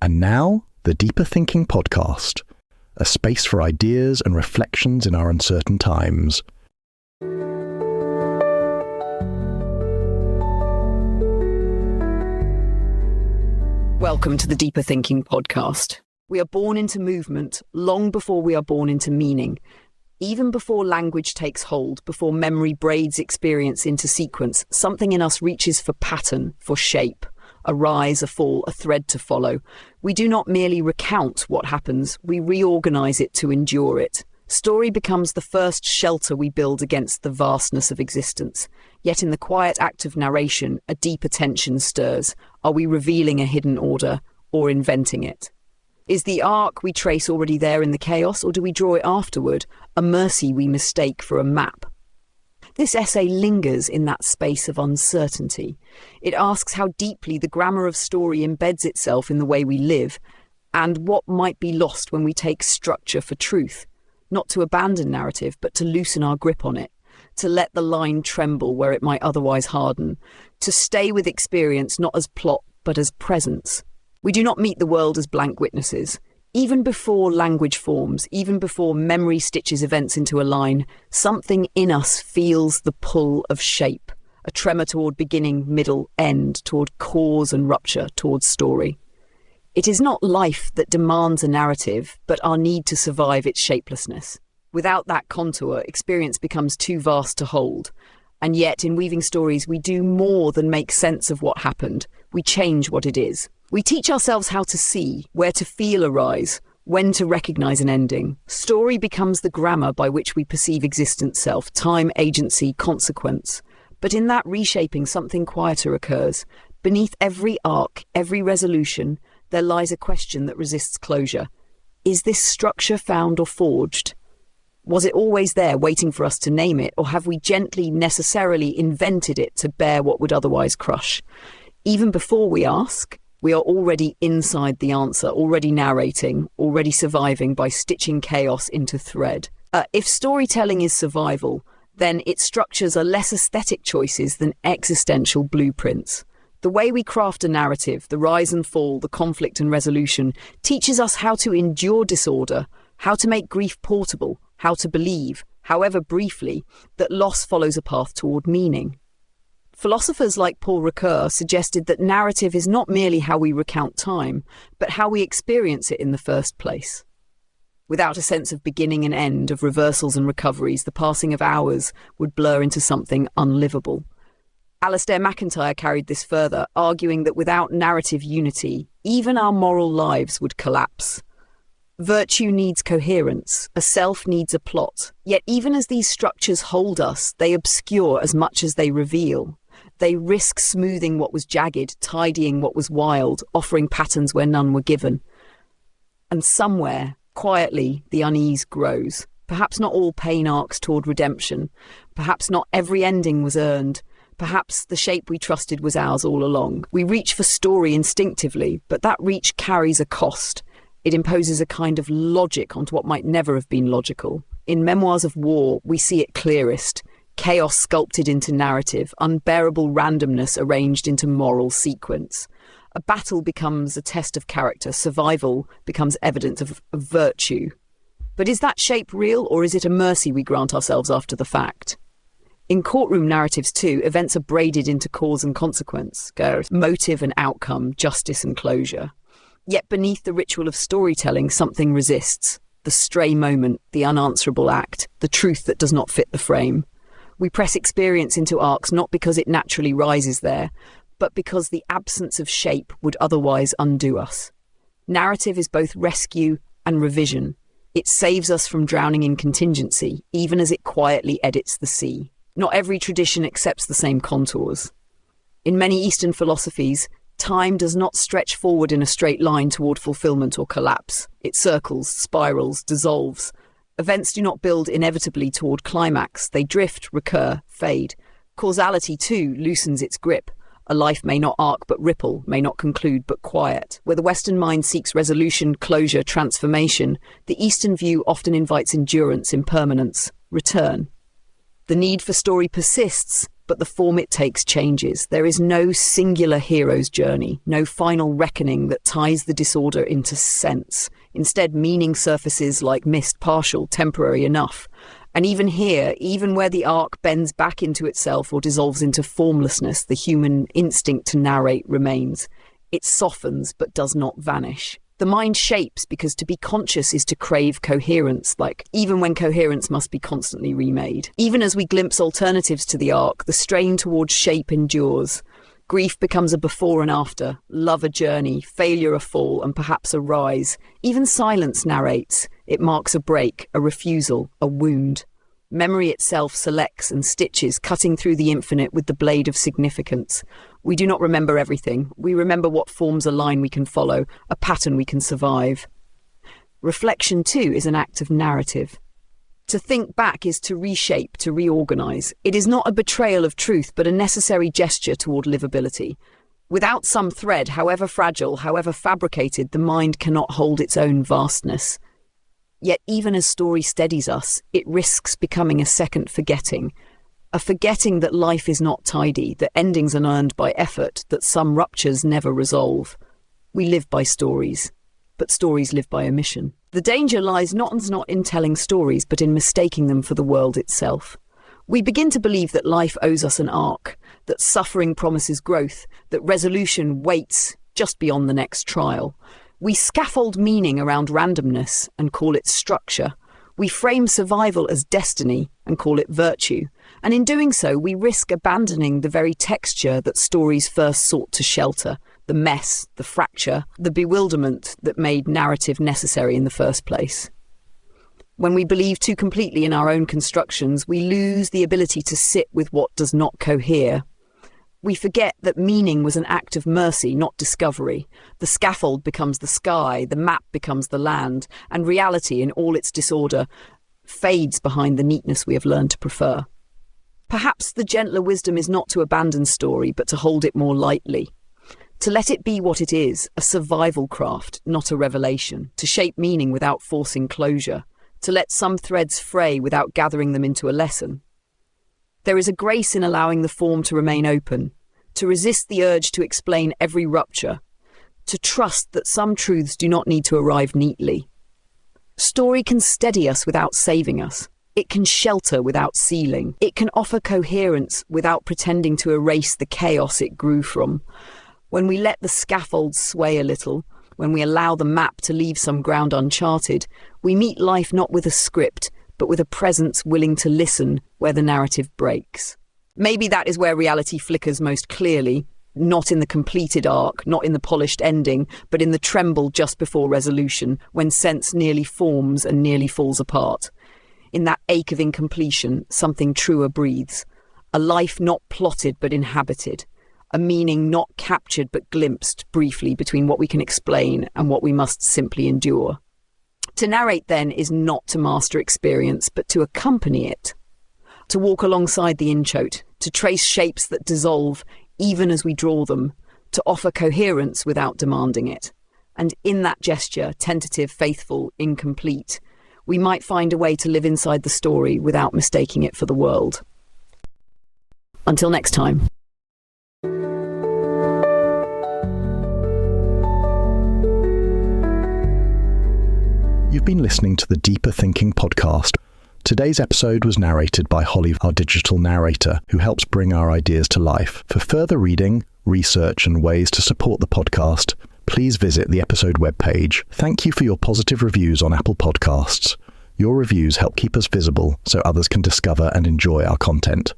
And now, the Deeper Thinking Podcast, a space for ideas and reflections in our uncertain times. Welcome to the Deeper Thinking Podcast. We are born into movement long before we are born into meaning. Even before language takes hold, before memory braids experience into sequence, something in us reaches for pattern, for shape. A rise, a fall, a thread to follow. We do not merely recount what happens, we reorganize it to endure it. Story becomes the first shelter we build against the vastness of existence. Yet in the quiet act of narration, a deeper tension stirs. Are we revealing a hidden order or inventing it? Is the arc we trace already there in the chaos, or do we draw it afterward, a mercy we mistake for a map? This essay lingers in that space of uncertainty. It asks how deeply the grammar of story embeds itself in the way we live, and what might be lost when we take structure for truth, not to abandon narrative, but to loosen our grip on it, to let the line tremble where it might otherwise harden, to stay with experience not as plot, but as presence. We do not meet the world as blank witnesses. Even before language forms, even before memory stitches events into a line, something in us feels the pull of shape, a tremor toward beginning, middle, end, toward cause and rupture, toward story. It is not life that demands a narrative, but our need to survive its shapelessness. Without that contour, experience becomes too vast to hold. And yet, in weaving stories, we do more than make sense of what happened. We change what it is. We teach ourselves how to see, where to feel a rise, when to recognize an ending. Story becomes the grammar by which we perceive existence self, time, agency, consequence. But in that reshaping, something quieter occurs. Beneath every arc, every resolution, there lies a question that resists closure. Is this structure found or forged? Was it always there, waiting for us to name it, or have we gently, necessarily invented it to bear what would otherwise crush? Even before we ask, we are already inside the answer, already narrating, already surviving by stitching chaos into thread. If storytelling is survival, then its structures are less aesthetic choices than existential blueprints. The way we craft a narrative, the rise and fall, the conflict and resolution, teaches us how to endure disorder, how to make grief portable, how to believe, however briefly, that loss follows a path toward meaning. Philosophers like Paul Ricoeur suggested that narrative is not merely how we recount time, but how we experience it in the first place. Without a sense of beginning and end, of reversals and recoveries, the passing of hours would blur into something unlivable. Alistair MacIntyre carried this further, arguing that without narrative unity, even our moral lives would collapse. Virtue needs coherence, a self needs a plot. Yet even as these structures hold us, they obscure as much as they reveal. They risk smoothing what was jagged, tidying what was wild, offering patterns where none were given. And somewhere, quietly, the unease grows. Perhaps not all pain arcs toward redemption. Perhaps not every ending was earned. Perhaps the shape we trusted was ours all along. We reach for story instinctively, but that reach carries a cost. It imposes a kind of logic onto what might never have been logical. In Memoirs of War, we see it clearest. Chaos sculpted into narrative, unbearable randomness arranged into moral sequence. A battle becomes a test of character, survival becomes evidence of virtue. But is that shape real, or is it a mercy we grant ourselves after the fact? In courtroom narratives too, events are braided into cause and consequence, motive and outcome, justice and closure. Yet beneath the ritual of storytelling, something resists. The stray moment, the unanswerable act, the truth that does not fit the frame. We press experience into arcs not because it naturally rises there, but because the absence of shape would otherwise undo us. Narrative is both rescue and revision. It saves us from drowning in contingency, even as it quietly edits the sea. Not every tradition accepts the same contours. In many Eastern philosophies, time does not stretch forward in a straight line toward fulfillment or collapse. It circles, spirals, dissolves. Events do not build inevitably toward climax. They drift, recur, fade. Causality, too, loosens its grip. A life may not arc but ripple, may not conclude but quiet. Where the Western mind seeks resolution, closure, transformation, the Eastern view often invites endurance, impermanence, return. The need for story persists but the form it takes changes. There is no singular hero's journey, no final reckoning that ties the disorder into sense. Instead, meaning surfaces like mist, partial, temporary enough. And even here, even where the arc bends back into itself or dissolves into formlessness, the human instinct to narrate remains. It softens but does not vanish. The mind shapes because to be conscious is to crave coherence, even when coherence must be constantly remade. Even as we glimpse alternatives to the arc, the strain towards shape endures. Grief becomes a before and after, love a journey, failure a fall, and perhaps a rise. Even silence narrates. It marks a break, a refusal, a wound. Memory itself selects and stitches, cutting through the infinite with the blade of significance. We do not remember everything. We remember what forms a line we can follow, a pattern we can survive. Reflection, too, is an act of narrative. To think back is to reshape, to reorganize. It is not a betrayal of truth, but a necessary gesture toward livability. Without some thread, however fragile, however fabricated, the mind cannot hold its own vastness. Yet even as story steadies us, it risks becoming a second forgetting. A forgetting that life is not tidy, that endings are earned by effort, that some ruptures never resolve. We live by stories, but stories live by omission. The danger lies not in telling stories, but in mistaking them for the world itself. We begin to believe that life owes us an arc, that suffering promises growth, that resolution waits just beyond the next trial. We scaffold meaning around randomness and call it structure. We frame survival as destiny and call it virtue. And in doing so, we risk abandoning the very texture that stories first sought to shelter, the mess, the fracture, the bewilderment that made narrative necessary in the first place. When we believe too completely in our own constructions, we lose the ability to sit with what does not cohere. We forget that meaning was an act of mercy, not discovery. The scaffold becomes the sky, the map becomes the land, and reality in all its disorder fades behind the neatness we have learned to prefer. Perhaps the gentler wisdom is not to abandon story, but to hold it more lightly. To let it be what it is, a survival craft, not a revelation. To shape meaning without forcing closure. To let some threads fray without gathering them into a lesson. There is a grace in allowing the form to remain open, to resist the urge to explain every rupture, to trust that some truths do not need to arrive neatly. Story can steady us without saving us. It can shelter without sealing. It can offer coherence without pretending to erase the chaos it grew from. When we let the scaffold sway a little, when we allow the map to leave some ground uncharted, we meet life not with a script, but with a presence willing to listen where the narrative breaks. Maybe that is where reality flickers most clearly, not in the completed arc, not in the polished ending, but in the tremble just before resolution, when sense nearly forms and nearly falls apart. In that ache of incompletion, something truer breathes. A life not plotted but inhabited. A meaning not captured but glimpsed briefly between what we can explain and what we must simply endure. To narrate, then, is not to master experience, but to accompany it. To walk alongside the inchoate, to trace shapes that dissolve even as we draw them, to offer coherence without demanding it. And in that gesture, tentative, faithful, incomplete, we might find a way to live inside the story without mistaking it for the world. Until next time. You've been listening to the Deeper Thinking podcast. Today's episode was narrated by Holly, our digital narrator, who helps bring our ideas to life. For further reading, research, and ways to support the podcast, please visit the episode webpage. Thank you for your positive reviews on Apple Podcasts. Your reviews help keep us visible so others can discover and enjoy our content.